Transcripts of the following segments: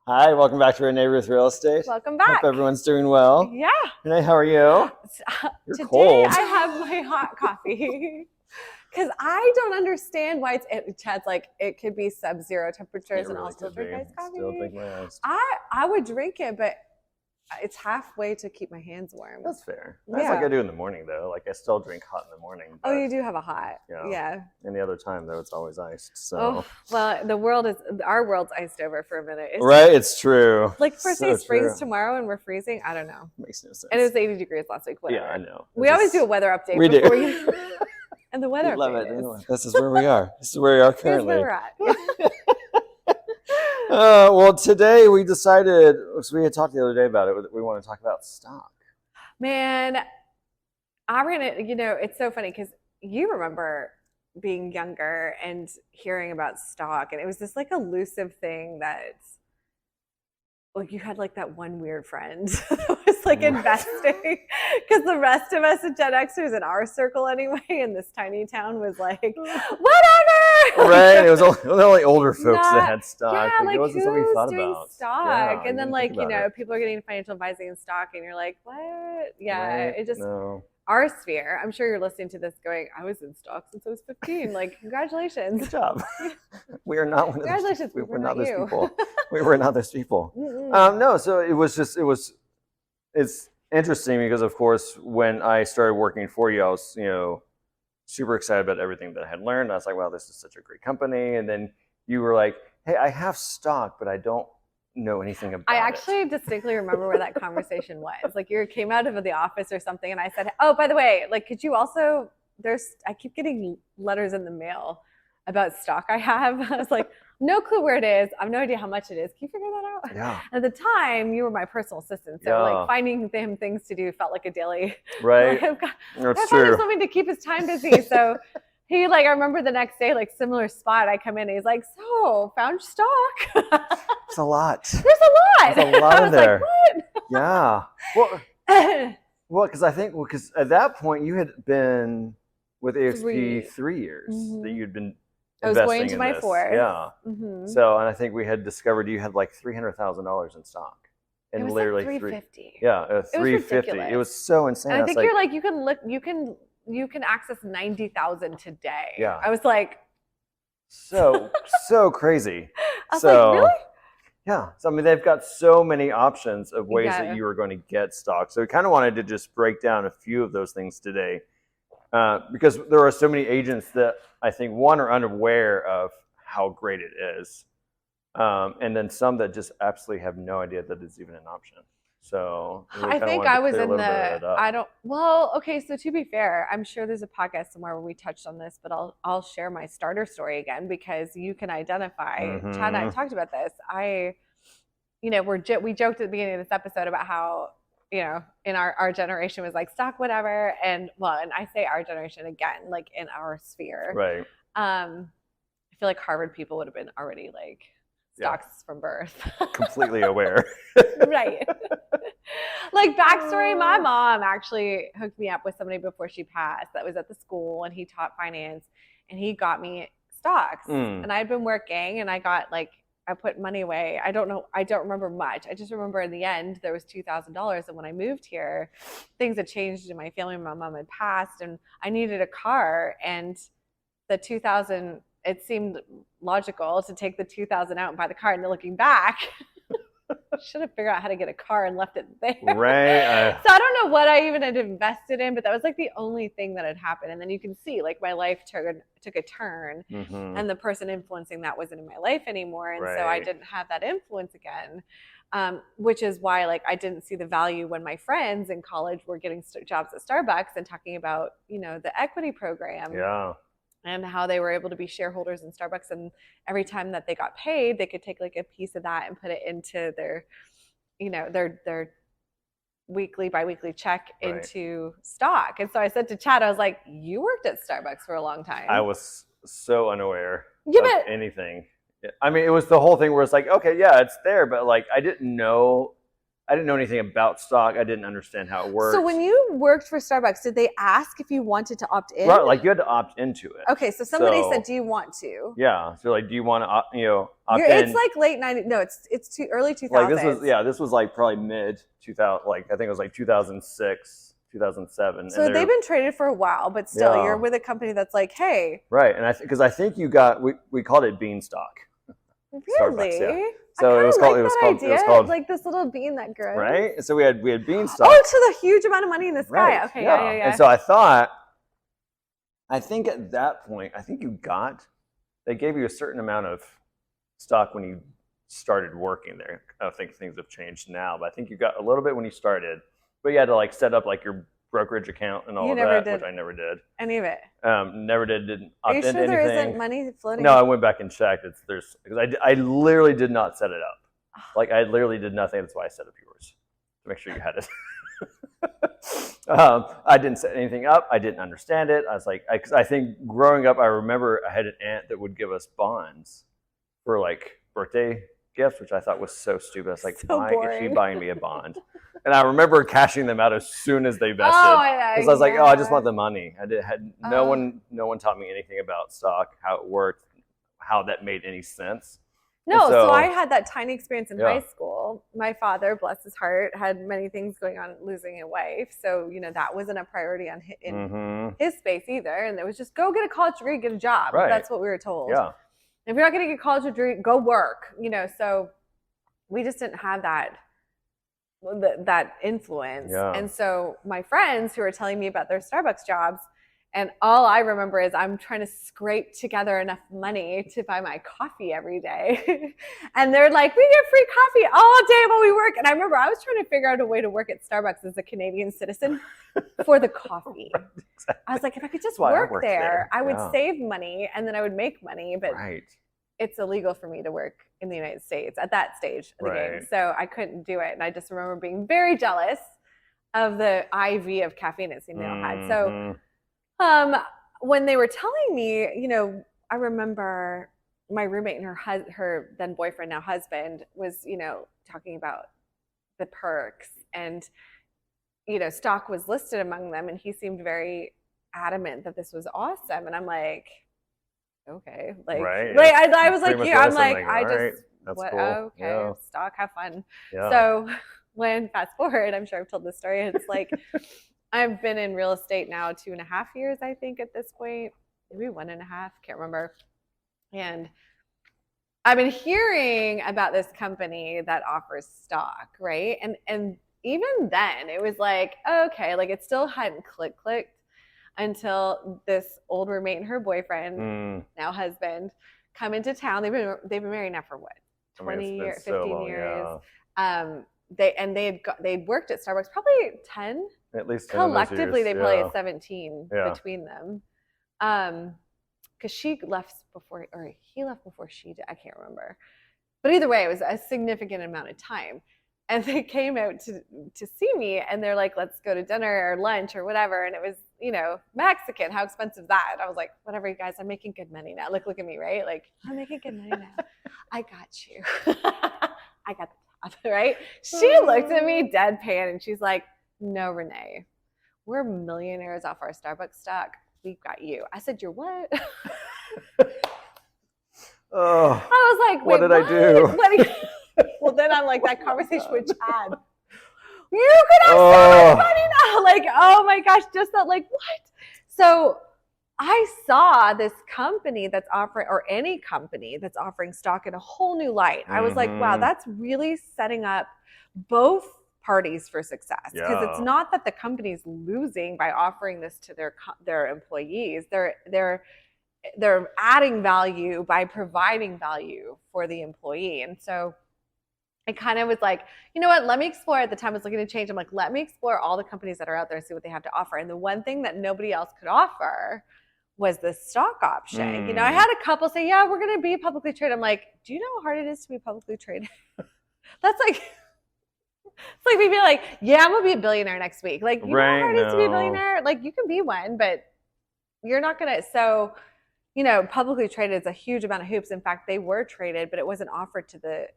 Hi, welcome back to Renee with Real Estate. Welcome back. Hope everyone's doing well. Yeah. Renee, how are you? You're Today cold. I have my hot coffee because I don't understand why Chad's like it could be sub-zero temperatures and I'll still drink iced coffee. Still drink my iced. I would drink it, but it's halfway to keep my hands warm. That's fair. That's like I do in the morning though. Like I still drink hot in the morning. Oh, you do have a hot. Yeah. Any other time though, it's always iced. So. Oh, well, our world's iced over for a minute. Right, it's true. Like first day spring's tomorrow and we're freezing. I don't know. Makes no sense. And it was 80 degrees last week. Whatever. Yeah, I know. We always do a weather update. We do. And the weather. We love it. Anyway, this is where we are. This is where we are currently. Here's where we're at. Well, today we decided, because we had talked the other day about it, we want to talk about stock. Man, I ran it, it's so funny because you remember being younger and hearing about stock, and it was this like elusive thing that like you had like that one weird friend that was like investing because the rest of us Gen Xers in our circle anyway in this tiny town was like whatever, right? It was only older folks that had stock. Yeah, like it wasn't something we thought doing about. Stock, yeah, and then like people are getting financial advising in stock, and you're like, what? Yeah, right? It just our sphere. I'm sure you're listening to this going, I was in stock since I was 15. Like, congratulations. Good job. We are not one of congratulations. We were not those people. We were not those people. Mm-mm. No, so it's interesting because of course when I started working for you, I was, super excited about everything that I had learned. I was like, wow, this is such a great company. And then you were like, hey, I have stock, but I don't know anything about it. I actually distinctly remember where that conversation was. Like you came out of the office or something and I said, oh, by the way, like, could you also, I keep getting letters in the mail about stock I have. I was like, no clue where it is. I have no idea how much it is. Can you figure that out? Yeah. At the time, you were my personal assistant. So like finding him things to do felt like a daily. Right. Like, That's true. Something to keep his time busy. So he I remember the next day, like similar spot, I come in and he's like, so found stock. It's a lot. There's a lot. There's a lot in there. Like, what? Yeah. Well, because at that point you had been with eXp 3 years that you'd been I was going to my this. fourth. Yeah. So, and I think we had discovered you had like $300,000 in stock. And it was literally like 350. Yeah, 350. It was so insane. And I think you're like, you can access 90,000 today. Yeah. I was like, so crazy. I was like, really? Yeah. So I mean, they've got so many options of ways that you are going to get stock. So we kind of wanted to just break down a few of those things today. Because there are so many agents that I think one are unaware of how great it is, and then some that just absolutely have no idea that it's even an option. So I think I was in okay. So to be fair, I'm sure there's a podcast somewhere where we touched on this, but I'll share my starter story again because you can identify. Chad and I talked about this. We joked at the beginning of this episode about how, in our generation was like stock, whatever. And I say our generation again, like in our sphere. Right. I feel like Harvard people would have been already like stocks from birth. Completely aware. Right. Like backstory, my mom actually hooked me up with somebody before she passed that was at the school and he taught finance and he got me stocks. And I'd been working and I got I put money away. I don't remember much. I just remember in the end there was $2,000. And when I moved here, things had changed in my family. My mom had passed and I needed a car. And the $2,000, it seemed logical to take the $2,000 out and buy the car. And then looking back, should have figured out how to get a car and left it there. Right. So I don't know what I even had invested in, but that was like the only thing that had happened. And then you can see like my life took a turn and the person influencing that wasn't in my life anymore. And so I didn't have that influence again, which is why I didn't see the value when my friends in college were getting jobs at Starbucks and talking about, the equity program. Yeah. And how they were able to be shareholders in Starbucks, and every time that they got paid, they could take a piece of that and put it into their, their biweekly check into stock. And so I said to Chad, I was like, "You worked at Starbucks for a long time." I was so unaware of anything. I mean, it was the whole thing where it's like, okay, yeah, it's there, but I didn't know I didn't know anything about stock. I didn't understand how it worked. So when you worked for Starbucks, did they ask if you wanted to opt in? Right, like you had to opt into it. Okay, so somebody said, "Do you want to?" Yeah, so like, do you want to opt in? It's like late 90s. No, it's too early 2000s. Like this was like probably mid 2000. Like I think it was like 2006, 2007. So they've been traded for a while, but still, you're with a company that's like, hey. Right, and because I think you got we called it Beanstalk. Really? Starbucks, yeah. So it was called like this little bean that grows. Right? So we had Beanstalk. Oh, to the huge amount of money in the sky. Right. Okay, yeah. And so I think at that point, they gave you a certain amount of stock when you started working there. I don't think things have changed now, but I think you got a little bit when you started, but you had to like set up like your brokerage account and all of that, which I never did. Any of it? Didn't opt into anything. Are you sure there isn't money floating? No, I went back and checked. Because I literally did not set it up. Like I literally did nothing. That's why I set up yours to make sure you had it. I didn't set anything up. I didn't understand it. I was like, I think growing up, I remember I had an aunt that would give us bonds for like birthday gifts, which I thought was so stupid. I was like, why is she buying me a bond? And I remember cashing them out as soon as they vested. Because I was like, I just want the money. No one taught me anything about stock, how it worked, how that made any sense. No, so I had that tiny experience in high school. My father, bless his heart, had many things going on, losing a wife. So, that wasn't a priority in his space either. And it was just go get a college degree, get a job. Right. That's what we were told. Yeah. If you're not going to get a college degree, go work. So we just didn't have that influence. Yeah. And so my friends who were telling me about their Starbucks jobs, and all I remember is I'm trying to scrape together enough money to buy my coffee every day. And they're like, we get free coffee all day while we work. And I remember I was trying to figure out a way to work at Starbucks as a Canadian citizen for the coffee. Right, exactly. I was like, if I could just work there, I would save money and then I would make money. But it's illegal for me to work in the United States at that stage of the game. So I couldn't do it. And I just remember being very jealous of the IV of caffeine it seemed they all had. So when they were telling me, I remember my roommate and her then boyfriend, now husband, was, talking about the perks and, stock was listed among them. And he seemed very adamant that this was awesome. And I'm like, okay, I was like, yeah, I'm like, cool. Okay, stock, have fun. Yeah. So when fast forward, I'm sure I've told this story. It's like, I've been in real estate now 2.5 years, I think, at this point, maybe 1.5, can't remember. And I've been hearing about this company that offers stock, right? And even then, it was like, okay, like it still hadn't clicked until this old roommate and her boyfriend, now husband, come into town. They've been married now for what, 20 years, 15 years. Yeah. They'd worked at Starbucks probably 10. At least 10 collectively, they probably had 17 between them. Because she left before, or he left before she did. I can't remember. But either way, it was a significant amount of time. And they came out to see me, and they're like, let's go to dinner or lunch or whatever. And it was, Mexican. How expensive is that? And I was like, whatever, you guys, I'm making good money now. Look at me, right? Like, I'm making good money now. I got you. I got the top, right? She looked at me deadpan, and she's like, no, Renee, we're millionaires off our Starbucks stock. We've got you. I said, you're what? Oh, I was like, what did I do? Well, then I'm like, that conversation with Chad. You could have so much money now. Like, oh my gosh, just that, like, what? So I saw this company that's offering, or any company that's offering stock in a whole new light. I was like, wow, that's really setting up both parties for success, because it's not that the company's losing by offering this to their employees. They're adding value by providing value for the employee. And so I kind of was like, you know what, let me explore. At the time I was looking to change. I'm like, let me explore all the companies that are out there and see what they have to offer. And the one thing that nobody else could offer was the stock option. I had a couple say, yeah, we're going to be publicly traded. I'm like, do you know how hard it is to be publicly traded? That's like, it's like me being like, yeah, I'm going to be a billionaire next week. Like, you know how hard it is to be a billionaire? Like, you can be one, but you're not going to. So, publicly traded is a huge amount of hoops. In fact, they were traded, but it wasn't offered to the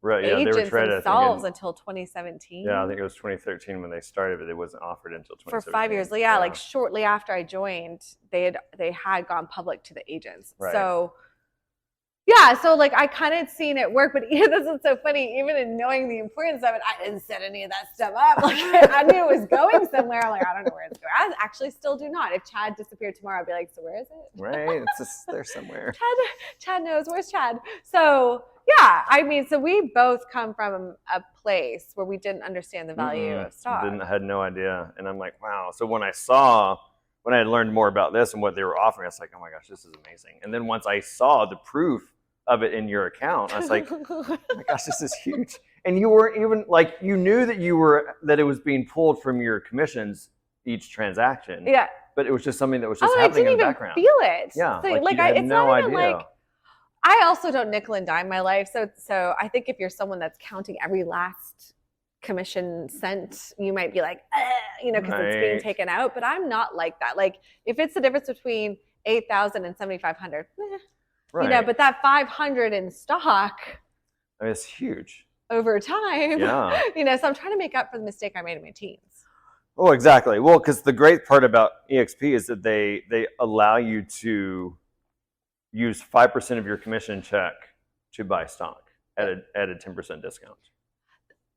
Right. Yeah, agents they were trying themselves until 2017. Yeah, I think it was 2013 when they started, but it wasn't offered until 2017. For 5 years. Yeah, like shortly after I joined, they had gone public to the agents. Right. So yeah, so like I kind of seen it work, but this is so funny. Even in knowing the importance of it, I didn't set any of that stuff up. Like I knew it was going somewhere. I'm like, I don't know where it's going. I actually still do not. If Chad disappeared tomorrow, I'd be like, so where is it? Right, it's just there somewhere. Chad knows. Where's Chad? So yeah, I mean, so we both come from a place where we didn't understand the value of stock. I had no idea, and I'm like, wow. So when I had learned more about this and what they were offering, I was like, oh my gosh, this is amazing. And then once I saw the proof of it in your account, I was like, oh my gosh, this is huge. And you weren't even like, you knew that it was being pulled from your commissions each transaction. Yeah. But it was just something that was just happening in the background. I didn't even feel it. Yeah. So, it's not even like, I also don't nickel and dime my life. So I think if you're someone that's counting every last commission cent, you might be like, because it's being taken out. But I'm not like that. Like if it's the difference between 8,000 and 7,500, right. but that 500 in stock, I mean, it's huge over time. Yeah. So I'm trying to make up for the mistake I made in my teens. Oh, exactly. Well, because the great part about eXp is that they allow you to use 5% of your commission check to buy stock at a 10% discount.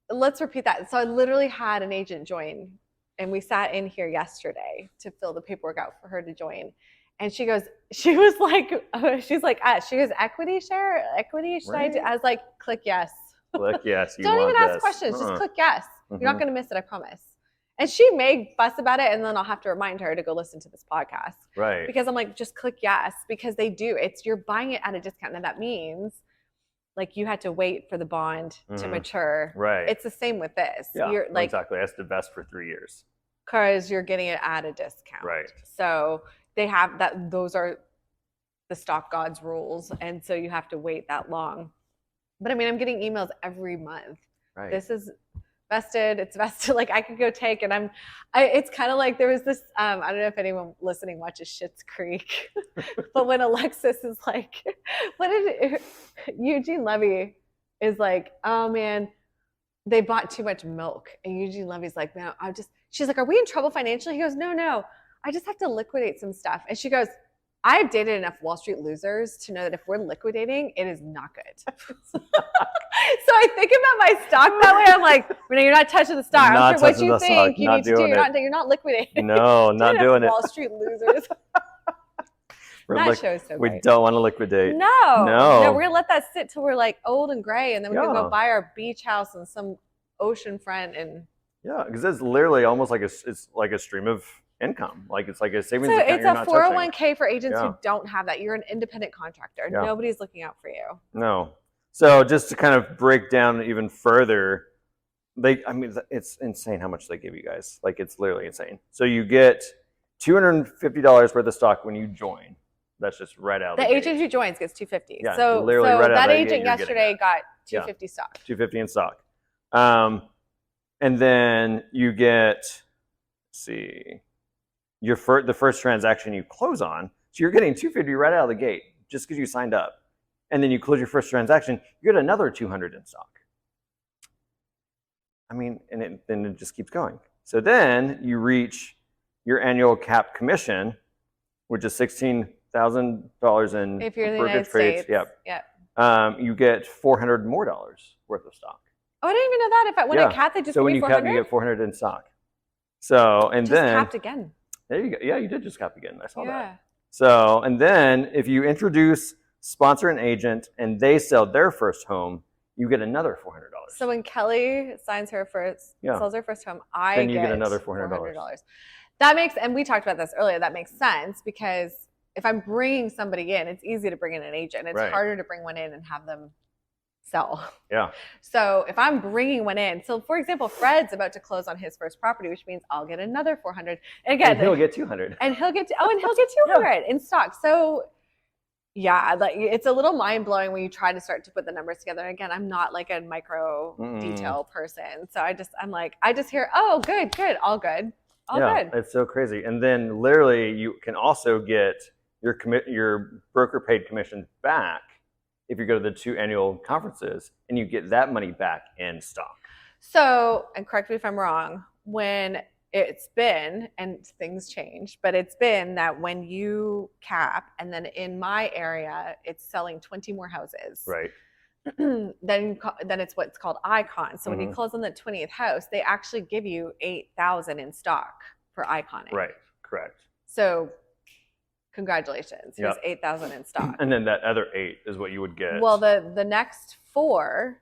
Let's repeat that. So I literally had an agent join, and we sat in here yesterday to fill the paperwork out for her to join. And she goes, she was like, equity share? Equity? Should I do? I was like, click yes. Click yes. Don't even ask questions. Just click yes. You're not going to miss it, I promise. And she may fuss about it, and then I'll have to remind her to go listen to this podcast. Right. Because I'm like, just click yes, because they do. You're buying it at a discount. And that means like you had to wait for the bond to mature. Right. It's the same with this. Yeah, you're like, exactly. It has to vest for 3 years. Because you're getting it at a discount. Right. So they have that. Those are the stock gods rules. And so you have to wait that long. But I mean, I'm getting emails every month. Right. This is vested. It's vested. Like I could go take, and it's kind of like there was this, I don't know if anyone listening watches Schitt's Creek, but when Alexis is like, Eugene Levy is like, oh man, they bought too much milk. And Eugene Levy's like, no, she's like, are we in trouble financially? He goes, no, I just have to liquidate some stuff. And she goes, I've dated enough Wall Street losers to know that if we're liquidating, it is not good. So I think about my stock that way. I'm like, you're not touching the stock. I don't care what you think you need to do. You're not liquidating. No, not doing it. Wall Street losers. That show's so great. We don't want to liquidate. No, we're going to let that sit till we're like old and gray, and then we're going to go buy our beach house in some ocean front. Yeah, because it's literally almost like it's like a stream of income. Like it's like a savings account. It's a 401k for agents who don't have that. You're an independent contractor. Nobody's looking out for you. No. So just to kind of break down even further, it's insane how much they give you guys. Like it's literally insane. So you get $250 worth of stock when you join. That's just right out. The agent who joins gets $250. Yeah, so literally right out that agent yesterday got $250 stock. $250 in stock. And then you get, the first transaction you close on. So you're getting $250 right out of the gate just because you signed up. And then you close your first transaction, you get another $200 in stock. I mean, and then it just keeps going. So then you reach your annual cap commission, which is $16,000 in if you're in the United States. Yep. You get $400 more worth of stock. Oh, I didn't even know that. When I cap, they just so give when me you $400? cap, you get $400 in stock. So and just then capped again. There you go. Yeah, you did just cap again. I saw that. So and then if you sponsor an agent and they sell their first home, you get another $400. So when Kelly signs her sells her first home, then you get another $400. That makes, and we talked about this earlier, that makes sense because if I'm bringing somebody in, it's easy to bring in an agent. It's harder to bring one in and have them sell. Yeah. So if I'm bringing one in, so for example, Fred's about to close on his first property, which means I'll get another $400. And again, he'll get $200. And he'll get $200 in stock. So yeah, like it's a little mind blowing when you try to start to put the numbers together. And again, I'm not like a micro detail person, so I just hear, oh, good, all good, good. It's so crazy. And then literally, you can also get your broker paid commission back if you go to the 2 annual conferences and you get that money back in stock. So, and correct me if I'm wrong, when it's been, and things change, but it's been that when you cap, and then in my area, it's selling 20 more houses. Right. then it's what's called icon. So when you close on the 20th house, they actually give you 8,000 in stock for iconing. Right. Correct. So congratulations. Here's 8,000 in stock. And then that other 8 is what you would get. Well, the next 4,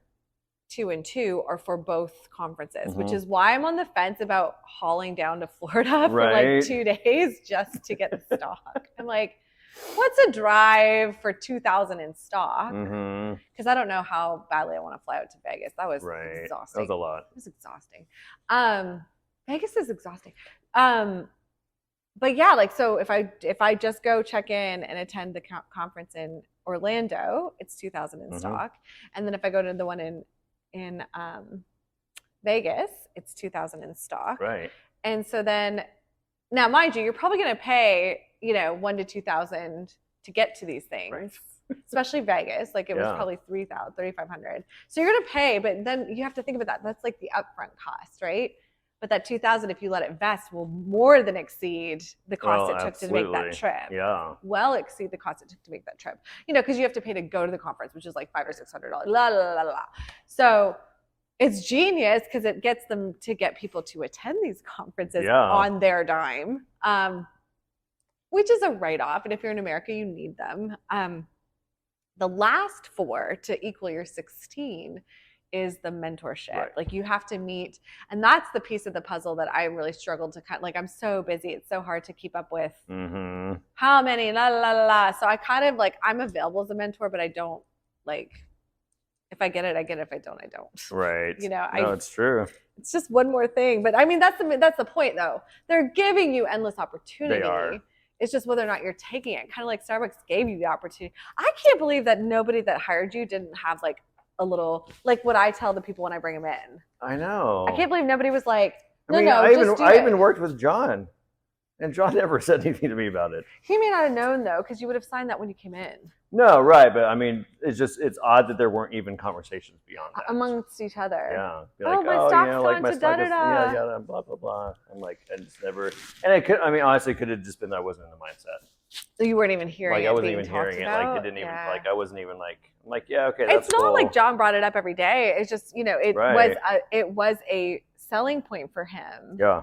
2 and 2, are for both conferences, which is why I'm on the fence about hauling down to Florida for like 2 days just to get the stock. I'm like, what's a drive for 2,000 in stock? Because I don't know how badly I want to fly out to Vegas. That was exhausting. That was a lot. It was exhausting. Vegas is exhausting. But yeah, like, so if I just go check in and attend the conference in Orlando, it's 2,000 in stock. And then if I go to the one in Vegas, it's 2,000 in stock. Right. And so then, now mind you, you're probably going to pay, you know, 1,000 to 2,000 to get to these things, especially Vegas. Like it was probably 3,000, 3,500. So you're going to pay, but then you have to think about that. That's like the upfront cost, right? But that 2,000, if you let it vest, will more than exceed the cost it took to make that trip. Yeah. Well exceed the cost it took to make that trip. You know, because you have to pay to go to the conference, which is like $500 or $600. La la la la. So it's genius because it gets them to get people to attend these conferences on their dime, which is a write-off. And if you're in America, you need them. The last 4 to equal your 16 is the mentorship. Like you have to meet, and that's the piece of the puzzle that I really struggled to cut. Like I'm so busy, it's so hard to keep up with how many, la la la la. So I kind of like, I'm available as a mentor, but I don't like, if I get it, I get it. If I don't, I don't. Right. You know, no, it's true. It's just one more thing. But I mean, that's the point though. They're giving you endless opportunity. They are. It's just whether or not you're taking it. Kind of like Starbucks gave you the opportunity. I can't believe that nobody that hired you didn't have like a little, like what I tell the people when I bring them in. I know. I can't believe nobody was like, no, I even worked with John, and John never said anything to me about it. He may not have known though, because you would have signed that when you came in. No, right, but I mean, it's odd that there weren't even conversations beyond that amongst each other. Yeah. Be like, my stock's like my stock is, yeah, blah blah blah. I'm like, I just never, and it could. I mean, honestly, it could have just been that I wasn't in the mindset. So you weren't even hearing like, it. I wasn't even hearing it. About? Like it didn't even like I wasn't even like I'm like, yeah, okay. That's it's not cool. like John brought it up every day. It's just, you know, it was a selling point for him. Yeah.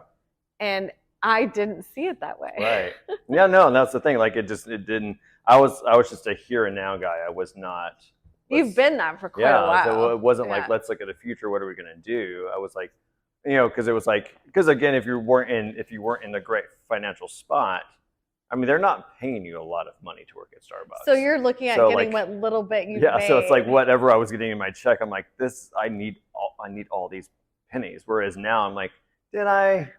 And I didn't see it that way. Right. Yeah, no, and that's the thing. Like it didn't. I was just a here and now guy. I was not. You've been that for quite a while. So it wasn't like, let's look at the future. What are we gonna do? I was like, you know, because again, if you weren't in a great financial spot, I mean, they're not paying you a lot of money to work at Starbucks. So you're looking at getting what little bit you made. So it's like whatever I was getting in my check, I'm like, I need all these pennies. Whereas now I'm like, did I?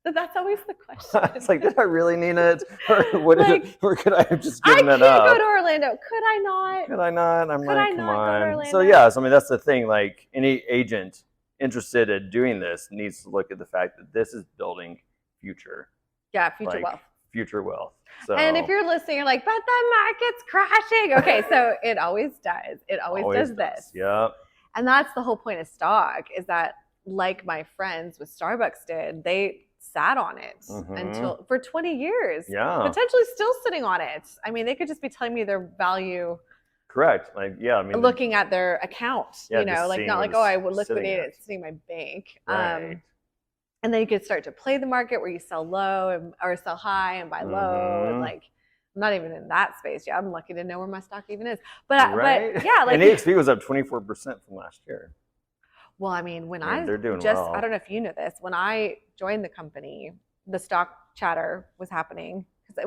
That's always the question. It's like, did I really need it? Or could I have just given that I up? can't go to Orlando. Could I not? Could I not? I'm like, come on. So I mean, that's the thing. Like any agent interested in doing this needs to look at the fact that this is building future. Yeah, future wealth. Future wealth. So, and if you're listening, you're like, but the market's crashing. Okay, so it always does. It always does this. Yep. And that's the whole point of stock, is that, like my friends with Starbucks did, they sat on it for 20 years. Yeah. Potentially still sitting on it. I mean, they could just be telling me their value. Correct. Like, yeah, I mean, looking at their account, you know, like not like, oh, I would liquidate it sitting in my bank. Right. And then you could start to play the market where you sell low or sell high and buy low. And like, I'm not even in that space yet. I'm lucky to know where my stock even is. But yeah, like, and eXp was up 24% from last year. Well, I mean, when they're doing well. I don't know if you know this, when I joined the company, the stock chatter was happening because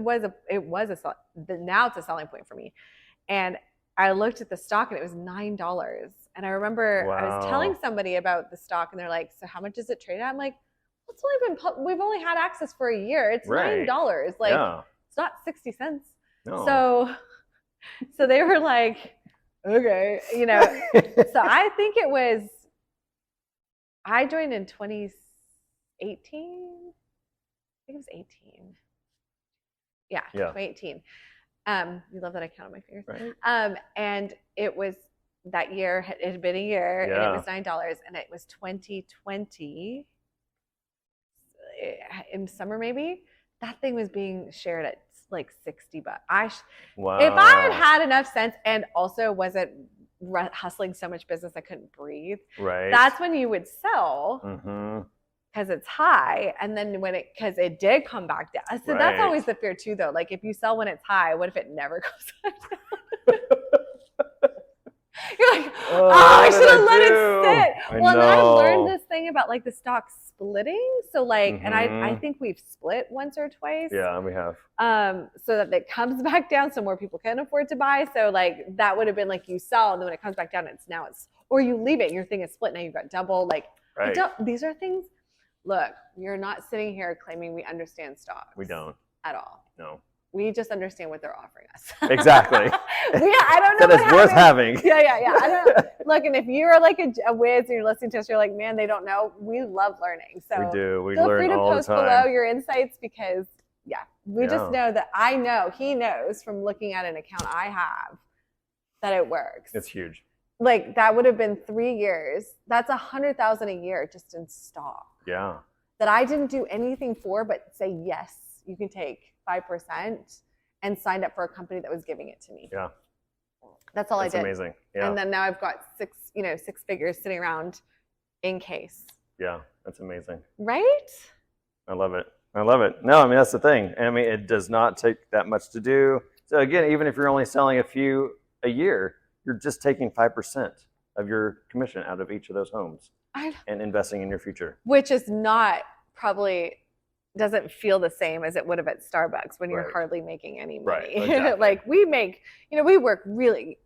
now it's a selling point for me. And I looked at the stock and it was $9. And I remember I was telling somebody about the stock and they're like, so how much does it trade at? I'm like, we've only had access for a year. It's $9. Like, it's not 60 cents. No. So they were like, okay, you know. So I think I joined in 2018. I think it was 18. Yeah, 2018. You love that I count on my fingers. Right. And it was that year. It had been a year, and it was $9, and it was 2020 in summer maybe. That thing was being shared at like $60. Wow. If I had enough sense and also wasn't hustling so much business I couldn't breathe, right, that's when you would sell. Because it's high, and then because it did come back down. So that's always the fear too, though. Like if you sell when it's high, what if it never goes back down? You're like, I should have let it sit. Well, and then I learned this thing about like the stock splitting. So like, and I think we've split once or twice. Yeah, we have. So that it comes back down, so more people can afford to buy. So like that would have been like you sell, and then when it comes back down, or you leave it. And your thing is split. Now you've got double. Like these are things. Look, you're not sitting here claiming we understand stocks. We don't at all. No. We just understand what they're offering us. Exactly. I don't know. That is worth having. Yeah. I don't know. Look, and if you're like a whiz and you're listening to us, you're like, man, they don't know. We love learning. So we do. We feel learn free to all post the time. below your insights because we just know that I know he knows from looking at an account I have that it works. It's huge. Like that would have been 3 years. That's $100,000 a year just in stock. Yeah. That I didn't do anything for, but say yes, you can take 5% and signed up for a company that was giving it to me. Yeah. That's all I did. That's amazing. Yeah. And then now I've got six figures sitting around in case. Yeah, that's amazing. Right? I love it. No, I mean, that's the thing. I mean, it does not take that much to do. So again, even if you're only selling a few a year, you're just taking 5% of your commission out of each of those homes and investing in your future. Which is not probably doesn't feel the same as it would have at Starbucks when you're hardly making any money. Right, exactly. Like we make, we work really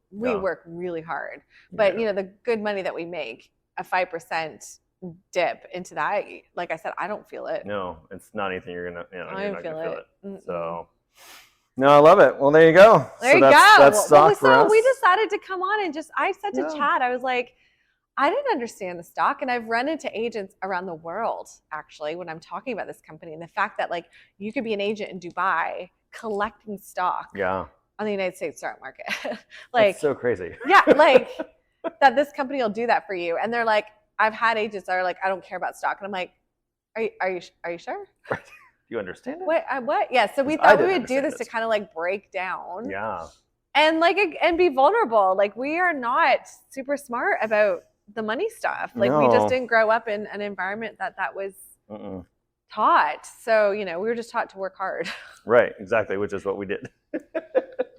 hard, but the good money that we make, a 5% dip into that, like I said, I don't feel it. No, it's not anything you're gonna, I you're don't not feel gonna it. feel it. So, no, I love it. Well, there you go. That's stock for us. We decided to come on and I said to Chad, I was like, I didn't understand the stock, and I've run into agents around the world actually when I'm talking about this company, and the fact that like you could be an agent in Dubai collecting stock on the United States stock market. Like that's so crazy. Yeah, like that this company will do that for you. And they're like, I've had agents that are like, I don't care about stock. And I'm like, are you sure? Right. Do you understand it? What? Yeah. So we thought we would do this to kind of like break down. Yeah. And like, and be vulnerable. Like we are not super smart about the money stuff. Like we just didn't grow up in an environment that was taught. So, we were just taught to work hard. Right. Exactly. Which is what we did.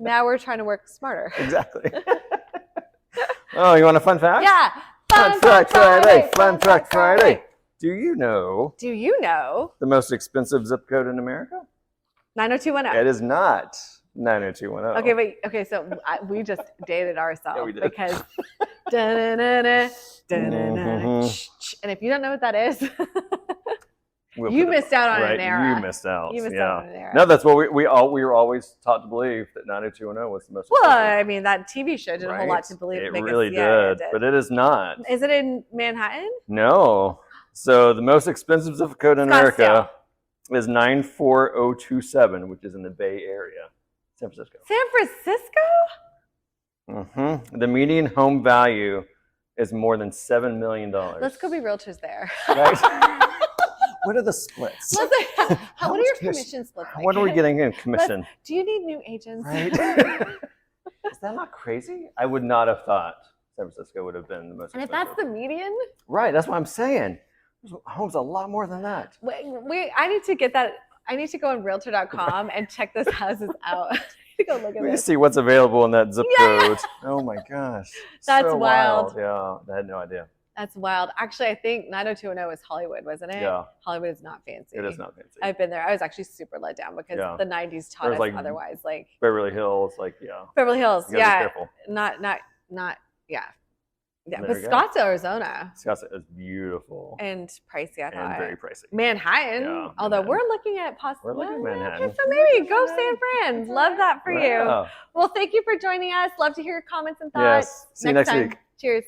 Now we're trying to work smarter. Exactly. Oh, you want a fun fact? Yeah. Fun fact Friday. Fun fact Friday. Do you know the most expensive zip code in America? 90210. It is not 90210. Okay, so we just dated ourselves we did. Because and if you don't know what that is, you missed out on an era. You missed out. You missed out on an era. No, that's what we were always taught to believe, that 90210 was the most expensive. Well, I mean, that TV show did a whole lot to believe. It really did, but it is not. Is it in Manhattan? No. So the most expensive zip code in America is 94027, which is in the Bay Area, San Francisco. San Francisco? Mm-hmm. The median home value is more than $7 million. Let's go be realtors there. Right? What are the splits? What are your commission splits like? What are we getting in commission? Do you need new agents? Right? Is that not crazy? I would not have thought San Francisco would have been the most expensive. And if that's the median? Right, that's what I'm saying. Homes a lot more than that. I need to get that. I need to go on realtor.com and check those houses out. To go look at we can see what's available in that zip code. Oh my gosh. That's so wild. Yeah, I had no idea. That's wild. Actually, I think 90210 was Hollywood, wasn't it? Yeah. Hollywood is not fancy. It is not fancy. I've been there. I was actually super let down because the 90s taught us otherwise. Like Beverly Hills, Beverly Hills, you gotta be careful. Yeah, but Scottsdale, Arizona. Scottsdale is beautiful. And pricey, I thought. And very pricey. Manhattan, although we're looking at possibly. We're looking at Manhattan. Okay, so maybe go San Fran. Love that for you. Well, thank you for joining us. Love to hear your comments and thoughts. Yes. See you next week. Cheers.